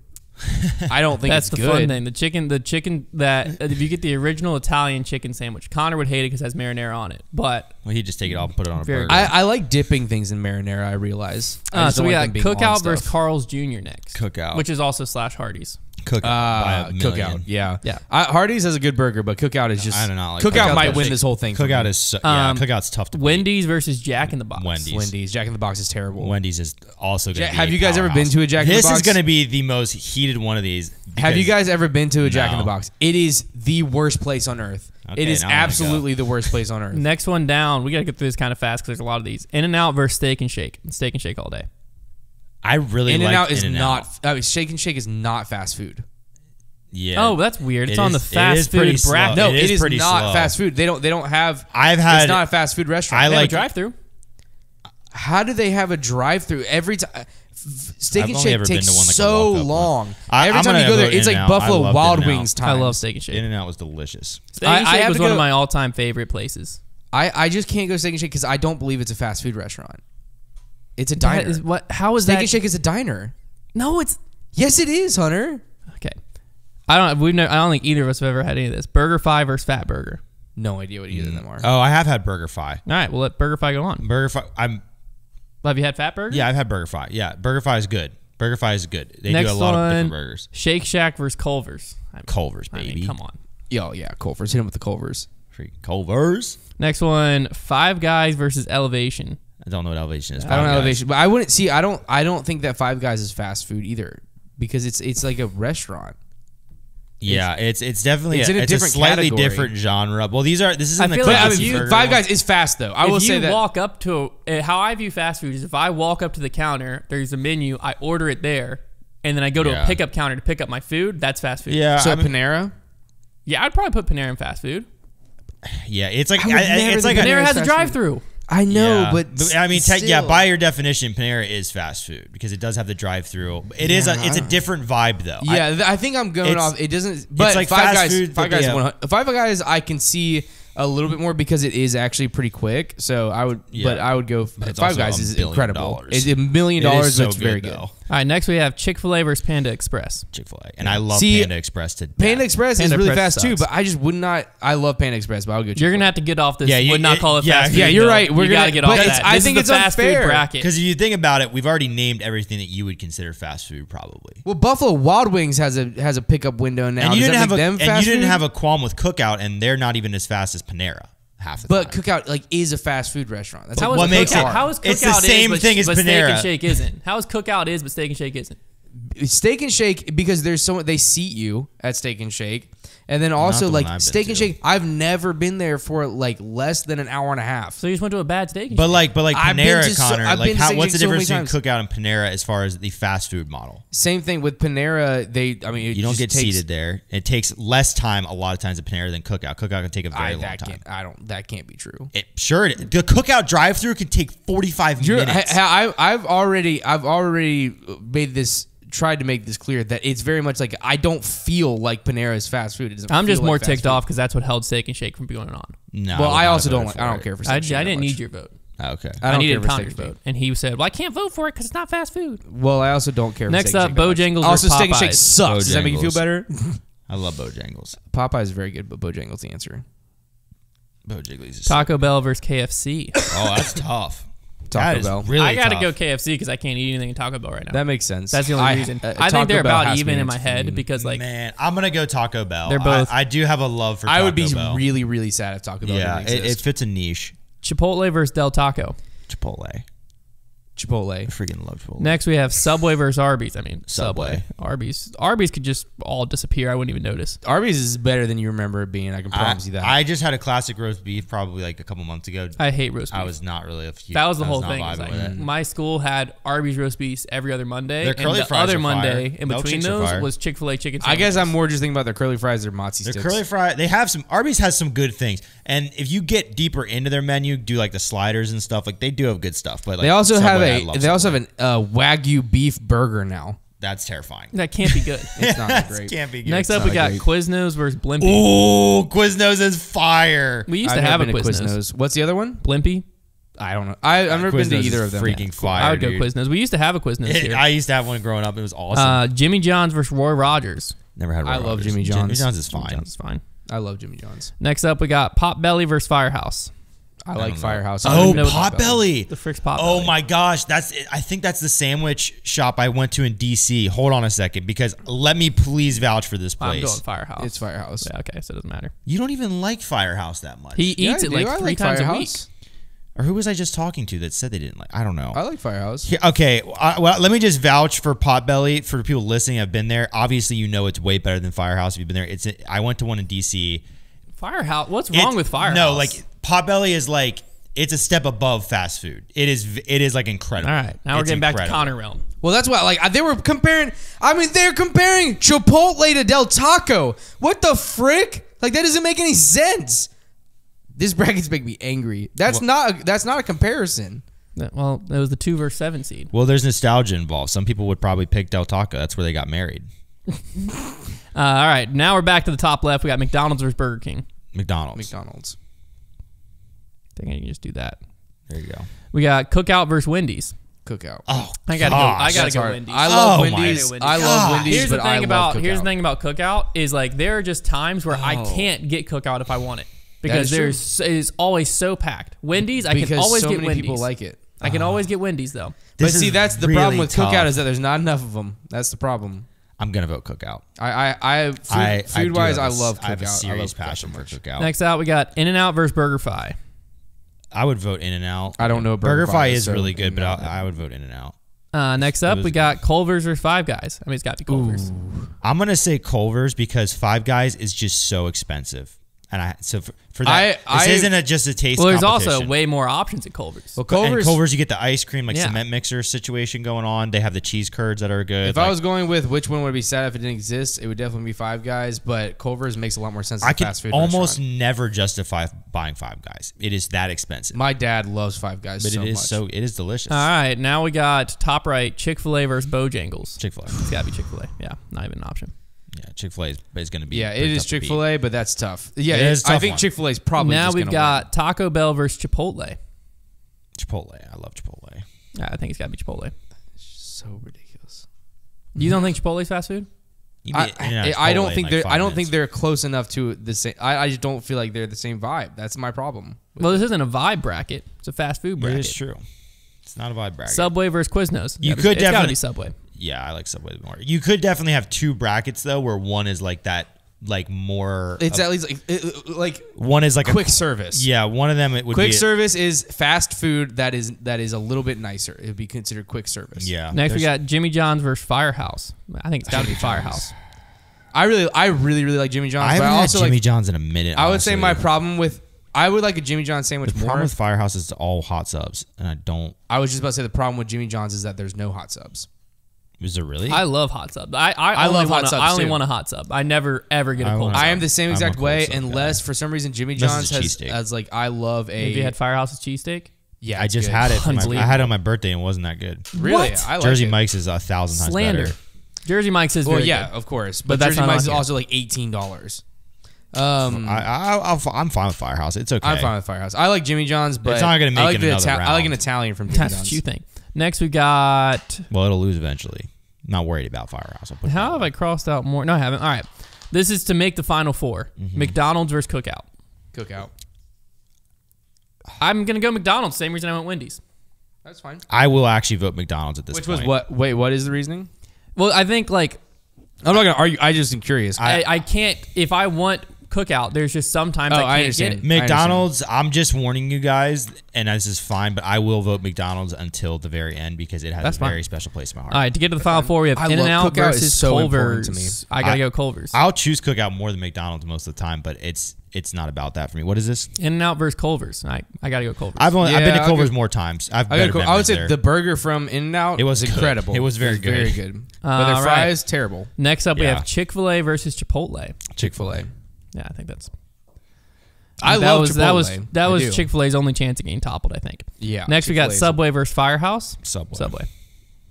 I don't think That's it's the good. fun thing. The chicken that if you get the original Italian chicken sandwich, Konner would hate it because it has marinara on it. But Well, he'd just take it off and put it on a Very burger. I like dipping things in marinara. I realize. I just so don't we like got them being on Cookout versus stuff. Carl's Jr. next. Cookout. Which is also / Hardee's. Cookout by a million. Cookout, yeah. Yeah. Hardee's has a good burger, but Cookout is just. I do not like Cookout Cookout. might win this whole thing. for Cookout me. is Cookout's tough to beat. Wendy's versus Jack in the Box. Wendy's. Jack in the Box is terrible. Wendy's is also going to be Have a you guys ever powerhouse. been to a Jack in the This Box? is going to be the most heated one of these. Have you because- guys ever been to a Jack in the No. Box? It is the worst place on earth. Okay, it is now I wanna absolutely the worst place on earth. Next one down. We got to get through this kind of fast because there's a lot of these. In-N-Out versus Steak and Shake. Steak and Shake all day. I really In-N-Out like is In-N-Out. not. Shake and Shake is not fast food. Yeah. Oh, that's weird. It's It on the is- it fast is pretty food slow. bracket. No, It it is is pretty not slow. fast food. They don't have. I've had. It's not a fast food restaurant. I They have a like- drive-through. How do they have a drive-through every time? Steak I've and only Shake ever been takes to one that can so walk up long. one. Every I'm time you gonna go there, vote it's like In-N-Out. I Buffalo loved Wild In-N-Out. Wings I times. love Steak and Shake. In-N-Out was delicious. Steak and I Shake have was to one of go- my all-time favorite places. I just can't go Steak and Shake because I don't believe it's a fast food restaurant. It's a diner. That is what? How is Steak that? and Shake is a diner. No, it's Yes, it is, Hunter. okay. I don't think either of us have ever had any of this. Burger Fi versus Fat Burger. No idea what either of them are. Oh, I have had Burger Fi. All right, we'll let Burger Fi go on. Burger Fi. Have you had Fat Burger? Yeah, I've had Burger Fi. Yeah, Burger Fi is good. Burger Fi is good. They Next do a lot of one, different burgers. Shake Shack versus Culver's. Culver's, I mean, baby. come on. Yo, yeah, Culver's. Hit him with the Culver's. Freaking Culver's. Next one, Five Guys versus Elevation. I don't know what Elevation is. I don't know Five Guys. elevation, but I wouldn't see. I don't think that Five Guys is fast food either because it's like a restaurant. Yeah, it's definitely it's in a it's different slightly category. different genre. Well, this is I in the feel But like I if classic you- burger Five one. Guys is fast though. I will if say you that. walk up to how I view fast food is if I walk up to the counter, there's a menu, I order it there, and then I go to Yeah. a pickup counter to pick up my food. That's fast food. Yeah, So I mean, Panera. Yeah, I'd probably put Panera in fast food. yeah, it's like I would never it's like think Panera has a fast food. drive-through. I know, yeah. but I mean, still. yeah, by your definition, Panera is fast food because it does have the drive-through. It's a different vibe though. Yeah, I think I'm going It's- off. It doesn't. But like Five fast Guys. food, Five but Guys. yeah. Five Guys. I can see a little bit more because it is actually pretty quick. So I would. Yeah. But I would go. It's Five also Guys $1 is billion. incredible. It's $1 million. It is so That's very good. though. All right, next we have Chick-fil-A versus Panda Express. Chick-fil-A, and I love See, Panda Express to death. Panda Express Panda is really Express fast too, sucks. but I just would not. I love Panda Express, but I would go. You're gonna have to get off this. Yeah, would not call it yeah, fast food. yeah, you're Bill. right. We're you gonna- gotta get but off it's- that. I This think is it's the fast unfair. food bracket. Because if you think about it, we've already named everything that you would consider fast food, probably. Well, Buffalo Wild Wings has a pickup window now. And you Does didn't that have make them fast food? have a qualm with Cookout, and they're not even as fast as Panera half the But time. Cookout like is a fast food restaurant. That's How like is What makes Cookout? it- How is Cookout it's the same is, thing as but Steak Panera. and Shake isn't? How is Cookout is but Steak and Shake isn't? Steak and Shake, because there's they seat you at Steak and Shake. And then also, like, Steak and Shake, I've never been there for, like, less than an hour and a half. So you just went to a bad Steak and But Shake. like Panera, Konner, like, what's the difference between Cookout and Panera as far as the fast food model? Same thing with Panera. You don't get seated there. It takes less time a lot of times at Panera than Cookout. Cookout can take a very long time. That can't be true. The Cookout drive-through can take 45 minutes. I've already tried to make this clear that it's very much like I don't feel like Panera's fast food. I'm just more ticked off because that's what held Steak and Shake from going on. No, well, I also don't. I don't care for Steak and Shake. I didn't need your vote. Okay, I needed Connor's vote, and he said, "Well, I can't vote for it because it's not fast food." Well, I also don't care. Next up, Bojangles. Also, Steak and Popeyes. Shake sucks. Does that make you feel better? I love Bojangles. Popeyes is very good, but Bojangles the answer. Bojangles is Taco Bell versus KFC. Oh, that's tough. Taco Bell. Really I gotta tough. go KFC because I can't eat anything in Taco Bell right now. That makes sense. That's the only reason. I think they're about even in my head because, like, man, I'm gonna go Taco Bell. They're both. I do have a love for. I would be Taco Bell. really, really sad if Taco Bell didn't exist. It fits a niche. Chipotle versus Del Taco. Chipotle. I freaking love Chipotle. Next, we have Subway versus Arby's. I mean, Subway. Arby's could just all disappear. I wouldn't even notice. Arby's is better than you remember it being. I can promise you that. I just had a classic roast beef probably like a couple months ago. I hate roast beef. I was not really a huge. That was the whole thing. Like, my school had Arby's roast beefs every other Monday. Their curly and the fries other are Monday fire. in between those was Chick-fil-A chicken sandwiches. I guess I'm more just thinking about their curly fries, their mozzie sticks. Their curly fry, they have some. Arby's has some good things, and if you get deeper into their menu, do like the sliders and stuff. Like they do have good stuff, but like, they also Subway, have an Wagyu beef burger now. That's terrifying. That can't be good. It's not great. Can't be good. Next up, we got Quiznos versus Blimpie. Oh, Quiznos is fire. We used to have a Quiznos. What's the other one? Blimpie. I don't know. I've never been to either of them. Freaking fire. I would go dude. Quiznos. We used to have a Quiznos here. I used to have one growing up. It was awesome. Jimmy John's versus Roy Rogers. Never had. I love Jimmy John's. Jimmy John's is fine. Jimmy John's is fine. I love Jimmy John's. Next up, we got Potbelly versus Firehouse. I like Firehouse. Oh, Potbelly. The frick's Potbelly. Oh my gosh, I think that's the sandwich shop I went to in DC. Hold on a second, because let me please vouch for this place. I'm going Firehouse. It's Firehouse. Yeah, okay, so it doesn't matter. You don't even like Firehouse that much. He eats it like 3 times a week. Or who was I just talking to that said they didn't like? I don't know. I like Firehouse. Yeah, okay, well, let me just vouch for Potbelly for people listening. I've been there. Obviously, you know it's way better than Firehouse. If you've been there, I went to one in DC. Firehouse. What's wrong with Firehouse? No, like Potbelly is like. It's a step above fast food. It is like incredible. All right, now we're getting back to Konner realm. Well, that's why like they were comparing. I mean, they're comparing Chipotle to Del Taco. What the frick? Like that doesn't make any sense. This brackets make me angry. That's not a comparison. Well, it was the 2 versus 7 seed. Well, there's nostalgia involved. Some people would probably pick Del Taco. That's where they got married. All right, now we're back to the top left. We got McDonald's versus Burger King. McDonald's. I think I can just do that. There you go. We got Cookout versus Wendy's. Cookout. Oh, I gotta go Wendy's. I love Wendy's. I love Wendy's. Here's the thing about Cookout. Cookout is like there are just times where I can't get Cookout if I want it because it's always so packed. Wendy's, I can always get Wendy's. So many people like it. I can always get Wendy's though. But see, that's the really problem with tough. Cookout is that there's not enough of them. That's the problem. I'm gonna vote Cookout. Food wise, I love Cookout. I have a serious passion for Cookout. Next out, we got In-N-Out versus BurgerFi. I would vote In-N-Out. I don't know. BurgerFi is really good, but I would vote In-N-Out. Next up, we got Culver's versus Five Guys. I mean, it's got to be Culver's. I'm gonna say Culver's because Five Guys is just so expensive, and for that, this isn't just a taste. Well, there's competition. also way more options at Culver's. Well, Culver's, you get the ice cream cement mixer situation going on. They have the cheese curds that are good. If I was going with which one would be sad if it didn't exist, it would definitely be Five Guys. But Culver's makes a lot more sense as a fast food restaurant. Almost never justify buying Five Guys. It is that expensive. My dad loves Five Guys, but much. It is delicious. All right, now we got top right Chick-fil-A versus Bojangles. Chick-fil-A. It's got to be Chick-fil-A. Yeah, not even an option. Yeah, Chick-fil-A is going to be. Yeah, it is Chick-fil-A, but that's tough. Yeah, it is. I think Chick-fil-A is probably. Now we've got Taco Bell versus Chipotle. Chipotle, I love Chipotle. Yeah, I think it's got to be Chipotle. So ridiculous. You don't think Chipotle's fast food? I don't think they're close enough to the same. I just don't feel like they're the same vibe. That's my problem. Well, this isn't a vibe bracket. It's a fast food bracket. It is true. It's not a vibe bracket. Subway versus Quiznos. It's got to be Subway. Yeah, I like Subway more. You could definitely have 2 brackets though, where one is like that like more. It's at least like one is like quick service. Yeah, one of them it would quick be service is fast food that is a little bit nicer. It would be considered quick service. Yeah. Next we got Jimmy John's versus Firehouse. I think it's got to be Firehouse. I really like Jimmy John's. I haven't but had also Jimmy John's in a minute. I would say my problem with I would like a Jimmy John's sandwich the more. problem with Firehouse is all hot subs, and I don't. I was just about to say the problem with Jimmy John's is that there's no hot subs. Is there really? I love hot sub. I love hot subs, I only too. want a hot sub. I never ever get a cold sub. I am the same exact I'm a way, cold sub unless guy. for some reason Jimmy Unless John's it's a cheesesteak. has like I love a. Have you had Firehouse's cheesesteak? Yeah, I it's just good. had it. For Unbelievable. I had it on my birthday and it wasn't that good. Really, What? I like Jersey it. Mike's is 1,000 times Slander. better. Jersey Mike's is Well, very yeah, good. of course, But but that's Jersey not Mike's on is here. also like $18. I'm fine with Firehouse. It's okay. I'm fine with Firehouse. I like Jimmy John's, but It's not gonna make I like it another I like an round. Italian from Jimmy That's John's. what you think. Next we got. Well, it'll lose eventually. Not worried about Firehouse. I'll put How that have I crossed out more? No, I haven't. All right. This is to make the final four. McDonald's versus Cookout. Cookout. I'm gonna go McDonald's. Same reason I went Wendy's. That's fine. I will actually vote McDonald's at this Which point. was what? Wait, what is the reasoning? Well, I think like I'm not gonna argue. I just am curious. I can't if I want Cookout. There's just sometimes Oh, I I can't understand. get it. McDonald's, I'm just warning you guys, and this is fine, but I will vote McDonald's until the very end because it has That's a fine. very special place in my heart. All right, to get to the final four, we have I love In-N-Out Cookout is versus so important to Culver's. me. I gotta go Culver's. I'll choose Cookout more than McDonald's most of the time, but it's not about that for me. What is this? In-N-Out versus Culver's. I gotta go Culver's. I've been Yeah, to I'll Culver's go- more times. I've I better would memories say there. the burger from In-N-Out It was good. incredible. It was very good. Very good. But All their right. fries terrible. Next up, we Yeah. have Chick-fil-A versus Chipotle. Chick-fil-A. Yeah, I think that's. I that love was, Chipotle. That I was do. Chick-fil-A's only chance of getting toppled, I think. Yeah. Next, we got Chick-fil-A's Subway versus Firehouse. Subway.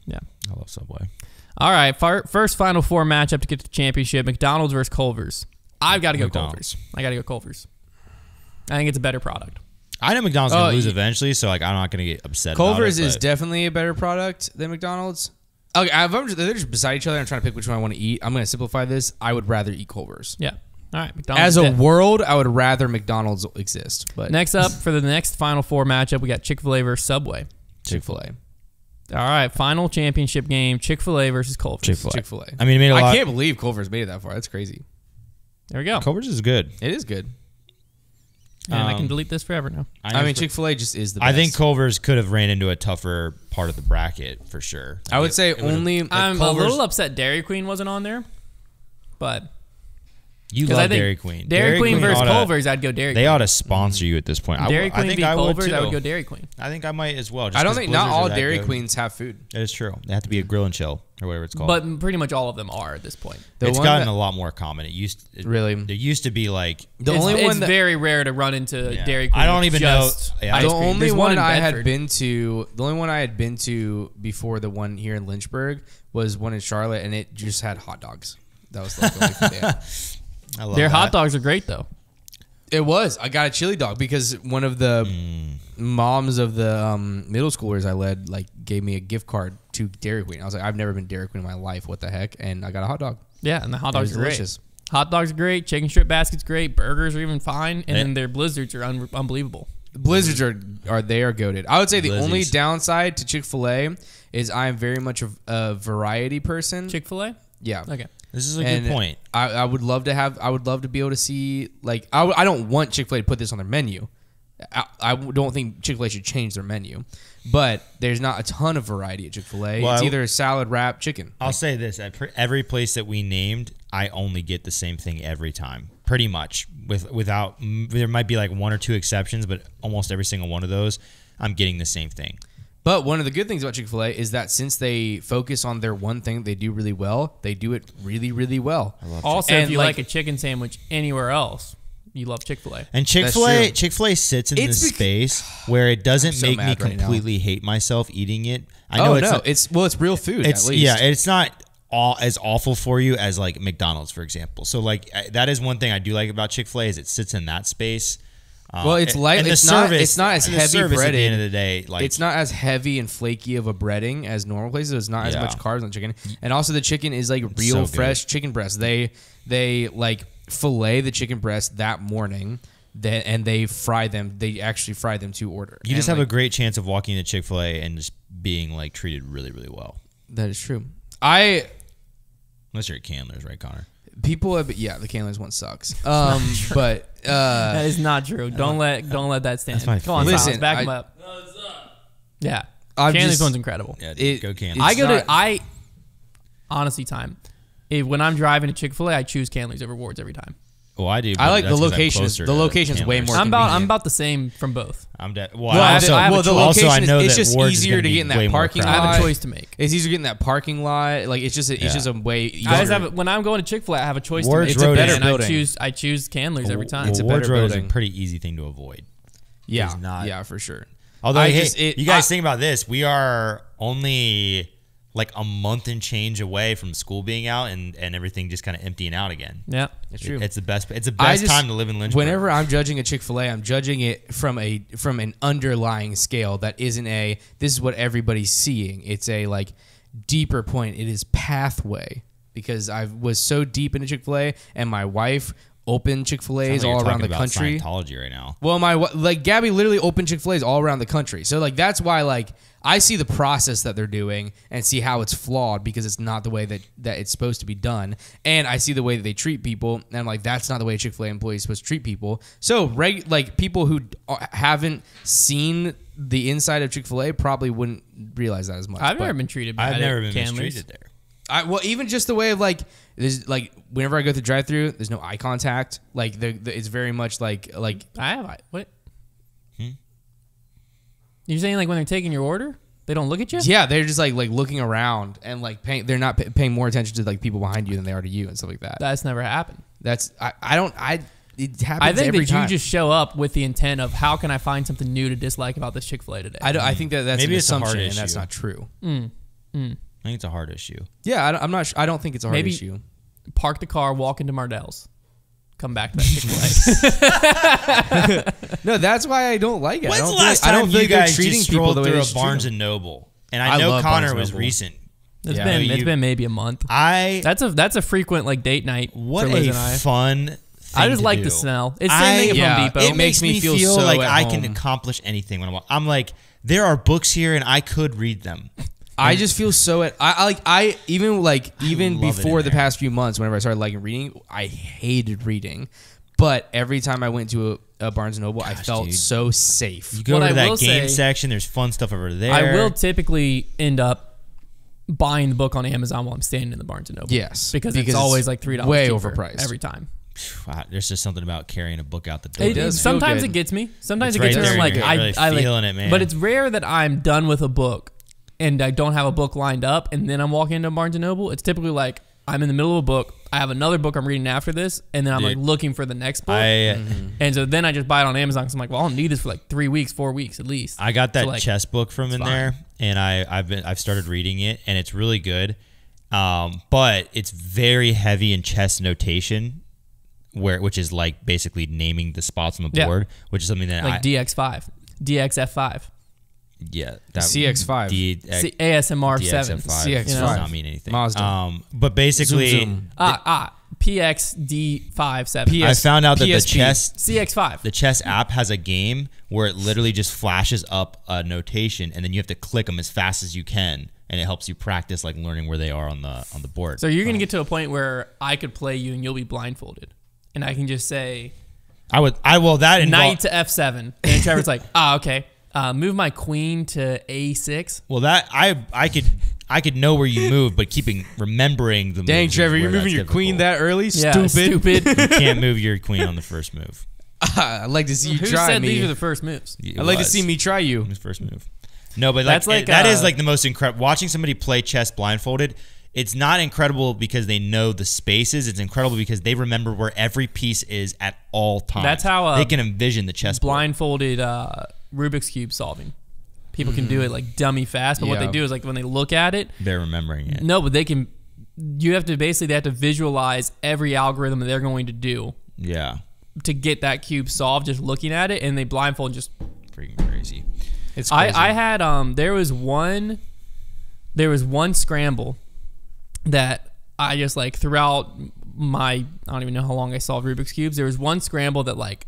Yeah. I love Subway. All right. First Final Four matchup to get to the championship: McDonald's versus Culver's. I've got to go McDonald's. Culver's. I got to go Culver's. I think it's a better product. I know McDonald's going Oh, to lose y- eventually, so like I'm not going to get upset Culver's about it. is definitely a better product than McDonald's. Okay, they're just beside each other. I'm trying to pick which one I want to eat. I'm going to simplify this. I would rather eat Culver's. Yeah. All right. McDonald's. As a dead. world, I would rather McDonald's exist. But Next up for the next Final Four matchup, we got Chick-fil-A versus Subway. Chick-fil-A. All right. Final championship game: Chick-fil-A versus Culver's. Chick-fil-A. Chick-fil-A. I mean, it made a lot. I can't believe Culver's made it that far. That's crazy. There we go. Culver's is good. It is good. And I can delete this forever now. I mean, Chick-fil-A just is the best. I think Culver's could have ran into a tougher part of the bracket for sure. I would say It would've- only I'm Culver's. a little upset Dairy Queen wasn't on there, but You 'cause love I think Dairy Queen. Dairy Queen versus oughta- Culver's, I'd go Dairy Queen. They ought to sponsor you at this point. Dairy I Queen think v. I would Culver's, too. I would go Dairy Queen. I think I might as well. Just I don't 'cause think not Blizzards all are that Dairy good. Queens have food. That is true. They have to be a grill and chill or whatever it's called. But pretty much all of them are at this point. The it's one gotten that- a lot more common. Really? There used to be like The it's, only it's one that very rare to run into Yeah. Dairy Queen. I don't even know- just yeah. ice The cream. only There's one in I had Bedford. been to, the only one I had been to before the one here in Lynchburg was one in Charlotte, and it just had hot dogs. That was like the only food they had. I love Their that. hot dogs are great though. It was. I got a chili dog because one of the moms of the middle schoolers I led gave me a gift card to Dairy Queen. I was like, I've never been to Dairy Queen in my life. What the heck? And I got a hot dog. Yeah, and the hot It dogs was are great. delicious. Hot dogs are great. Chicken strip baskets great. Burgers are even fine, and Yeah. then their blizzards are unbelievable. Blizzards are they are goated. I would say the only Blizzies. downside to Chick-fil-A is I am very much a variety person. Chick-fil-A. Yeah. Okay. This is a And good point. I would love to have. I would love to be able to see. I don't want Chick-fil-A to put this on their menu. I don't think Chick-fil-A should change their menu, but there's not a ton of variety at Chick-fil-A. Well, it's either a salad, wrap, chicken. I'll say this: at every place that we named, I only get the same thing every time, pretty much. Without there might be like one or two exceptions, but almost every single one of those, I'm getting the same thing. But one of the good things about Chick-fil-A is that since they focus on their one thing they do really well, they do it really, really well. Also, And if you like- like a chicken sandwich anywhere else, you love Chick-fil-A. And true. Chick-fil-A sits in It's this space where it doesn't so make me mad right now. completely hate myself eating it. I know it's real food. it's at least. yeah, it's not all as awful for you as like McDonald's, for example. So like that is one thing I do like about Chick-fil-A is it sits in that space. Well, it's light. And the It's service, not as and the heavy service breaded. at the end of the day. Like It's not as heavy and flaky of a breading as normal places. It's not as Yeah. much carbs on chicken, and also the chicken is like so real good. fresh chicken breast. They like fillet the chicken breast that morning, and they fry them. They actually fry them to order. you just And, have a like, great chance of walking into Chick-fil-A and just being like treated really, really well. that is true. Unless you're at Candler's, right, Konner? People have, the Canley's one sucks. But that is not true. Don't let that stand. That's my Come on, favorite. Silas, back him up. No, it's not. Yeah, I'm Canley's just- one's incredible. Yeah, dude, go Canley. Honestly, when I'm driving to Chick-fil-A, I choose Canley's over Wards every time. Well, I do. I like but the that's 'cause I'm location. closer The to location's way Candler's. more I'm convenient. about the same from both. I'm dead. Well, the location I know it's that just Wards is easier gonna to be get in that way more parking I crowded. have lot. a choice to make. It's easier getting that parking lot. Like it's just a way. I always when I'm going to Chick-fil-A, I have a choice Wards to make. Road It's is- a better building. and I choose Candler's every time. It's a Wards better Road is a building. pretty easy thing to avoid. Yeah, It's not- yeah, for sure. Although, I hey, just- it- you guys I- think about this. We are only like a month and change away from school being out and everything just kind of emptying out again. Yeah, It's true. It's the best. It's the best time to live in Lynchburg. Whenever I'm judging a Chick-fil-A, I'm judging it from an underlying scale that isn't this is what everybody's seeing. It's a like deeper point. It is pathway because I was so deep into Chick-fil-A and my wife opened Chick-fil-A's Sounds like all you're around the talking about country. Scientology right now. Well, Gabby literally opened Chick-fil-A's all around the country. So like that's why like I see the process that they're doing and see how it's flawed because it's not the way that it's supposed to be done. And I see the way that they treat people and I'm like that's not the way a Chick-fil-A employee is supposed to treat people. So like people who haven't seen the inside of Chick-fil-A probably wouldn't realize that as much. I've But never been treated bad. I've never at been Candler's. mistreated there. well, even just the way of like there's like whenever I go through drive-through, there's no eye contact. Like it's very much like What? You're saying like when they're taking your order, they don't look at you? yeah, they're just like looking around and like they're not paying more attention to like people behind you than they are to you and stuff like that. That's never happened. That's it happens I think every that time. you just show up with the intent of how can I find something new to dislike about this Chick-fil-A today? I think that's Maybe an it's a hard assumption and that's issue. not true. I think it's a hard issue. Yeah, I'm not. I don't think it's a hard Maybe- issue. Park the car, walk into Mardell's, come back to that Chick-fil-A. No, that's why I don't like it. When's I the don't last feel, I time don't feel you like they're guys treating just people strolled the way through they a should treat Barnes them. and Noble? And I I know love Barnes Konner and was Noble. recent. It's Yeah. been maybe a month. That's That's a frequent like date night what for Liz a and I. fun thing I just to like do. the smell. It's the same thing at yeah, Home Depot. it makes me feel so like at I can home. accomplish anything when I'm like, there are books here and I could read them. I just feel so even love it before in the there. past few months, whenever I started liking reading, I hated reading. But every time I went to a Barnes and Noble, I felt dude. so safe. You go What to I that will game say- section. There's fun stuff over there. I will typically end up buying the book on Amazon while I'm standing in the Barnes and Noble. Yes, because it's always like $3 way cheaper overpriced. every time. Wow, there's just something about carrying a book out the door. It does feel sometimes good. it gets me. Sometimes It's it gets right me. I'm there like, and you're really I like, feeling it, man. But it's rare that I'm done with a book and I don't have a book lined up and then I'm walking into Barnes and Noble. It's typically like I'm in the middle of a book. I have another book I'm reading after this, and then I'm like Dude. looking for the next book. Mm-hmm. And so then I just buy it on Amazon because I'm like, well, I'll need this for like 3 weeks, 4 weeks at least. I got that So, like, chess book from in fine. there, and I've started reading it, and it's really good. But it's very heavy in chess notation, which is like basically naming the spots on the Yeah. board, which is something that like DX5, DXF5, that CX5. ASMR7. DXF5 CX5. does not mean anything. Mazda. But basically, Zoom. PXD57. I found out that the PSP. CX5. The chess app has a game where it literally just flashes up a notation, and then you have to click them as fast as you can, and it helps you practice like learning where they are on the board. So you're going to get to a point where I could play you and you'll be blindfolded. And I can just say, that knight to F7. And Trevor's like, okay. Move my queen to A6. Well, that I could know where you moved, but remembering the Dang, moves is Trevor, where you're moving that's your queen difficult. that early? Yeah, stupid. You can't move your queen on the first move. I'd like to see you Who try said me. these are the first moves? It I'd like to was. see me try you. His first move. No, but That's that is like the most incredible. Watching somebody play chess blindfolded, it's not incredible because they know the spaces. It's incredible because they remember where every piece is at all times. That's how they can envision the chessboard. Blindfolded Rubik's Cube solving. People can do it like dummy fast, but what they Yeah. do is like when they look at it, They're remembering it. no, but they can. You have to basically they have to visualize every algorithm that they're going to do Yeah, to get that cube solved. Just looking at it, and they blindfold and just. freaking crazy. It's crazy. I had there was one scramble that I just like throughout my I don't even know how long I solved Rubik's cubes. There was one scramble that like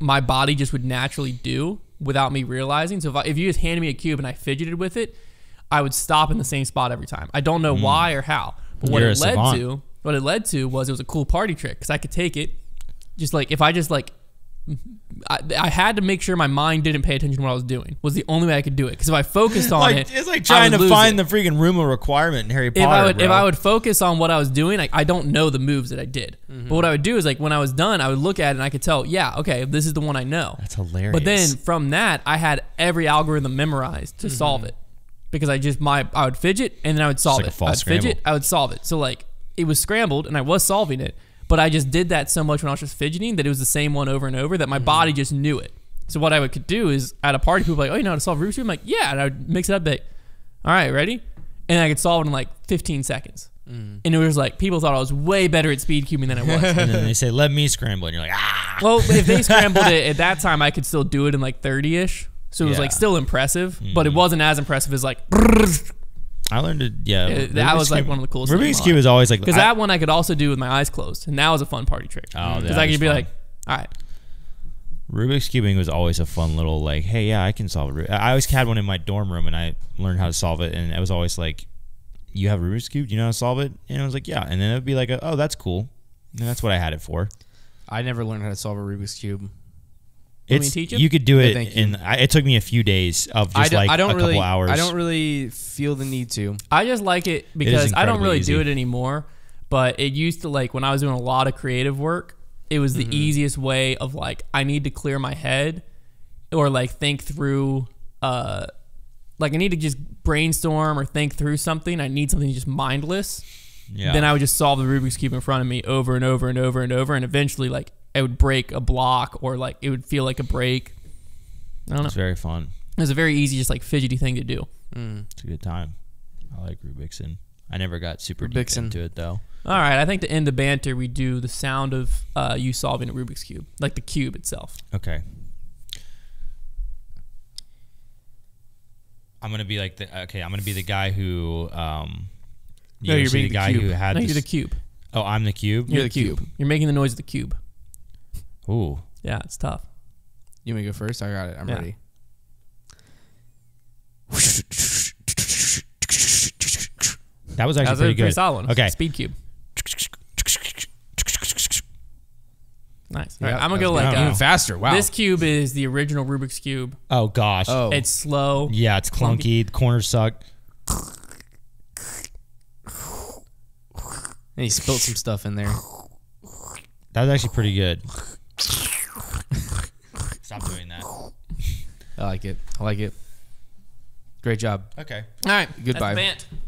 my body just would naturally do without me realizing. So if you just handed me a cube and I fidgeted with it, I would stop in the same spot every time. I don't know why or how, but what You're it a led savant. to what it led to was it was a cool party trick because I could take it, just like if I just like. I had to make sure my mind didn't pay attention to what I was doing. Was the only way I could do it. Because if I focused on it, it's like trying to find the freaking Roomba requirement in Harry Potter. If I would focus on what I was doing, like, I don't know the moves that I did. But what I would do is like when I was done, I would look at it and I could tell, yeah, okay, this is the one I know. That's hilarious. But then from that, I had every algorithm memorized to solve it. Because I would fidget and then I would solve it. I would fidget, I would solve it. So like it was scrambled and I was solving it. But I just did that so much when I was just fidgeting that it was the same one over and over that my body just knew it. So what I could do is at a party, people were like, oh, you know how to solve Rubik's Cube? I'm like, yeah. And I would mix it up, like, all right, ready? And I could solve it in like 15 seconds. And it was like, people thought I was way better at speed cubing than I was. And then they say, let me scramble. And you're like, ah. Well, if they scrambled it at that time, I could still do it in like 30-ish. So it was like still impressive, but it wasn't as impressive as like... I learned it, that was like one of the coolest Rubik's Cube is always like... Because that one I could also do with my eyes closed. And that was a fun party trick. Oh, because I could be like, all right. Rubik's Cubing was always a fun little like, hey, yeah, I can solve it. I always had one in my dorm room and I learned how to solve it. And it was always like, you have a Rubik's Cube? Do you know how to solve it? And I was like, yeah. And then it would be like, oh, that's cool. And that's what I had it for. I never learned how to solve a Rubik's Cube. You could do it it took me a few days of just a couple hours. I don't really feel the need to. I just like it because I don't really do it anymore, but it used to, like when I was doing a lot of creative work, it was the easiest way of like, I need to clear my head or like think through, like I need to just brainstorm or think through something. I need something just mindless. Yeah. Then I would just solve the Rubik's Cube in front of me over and over and over and over. And eventually like, it would break a block or like it would feel like a break. I don't know. It's very fun. It was a very easy, just like fidgety thing to do. It's a good time. I like Rubik's. And I never got super deep into it though. All right. I think to end the banter, we do the sound of you solving a Rubik's Cube, like the cube itself. Okay. I'm going to be like I'm going to be the guy who, you're being the guy cube. who had you're the cube. Oh, I'm the cube? You're the cube. You're making the noise of the cube. Ooh. Yeah, it's tough. You want me to go first? I got it. I'm ready. That was actually pretty good. Pretty solid one. Okay. Speed cube. Nice. All Yeah, right, I'm going to go like even faster. Wow. This cube is the original Rubik's Cube. Oh, gosh. Oh. It's slow. Yeah, it's clunky. The corners suck. And he spilled some stuff in there. That was actually pretty good. Stop doing that. I like it. Great job. Okay. All right. Goodbye. That's the bant.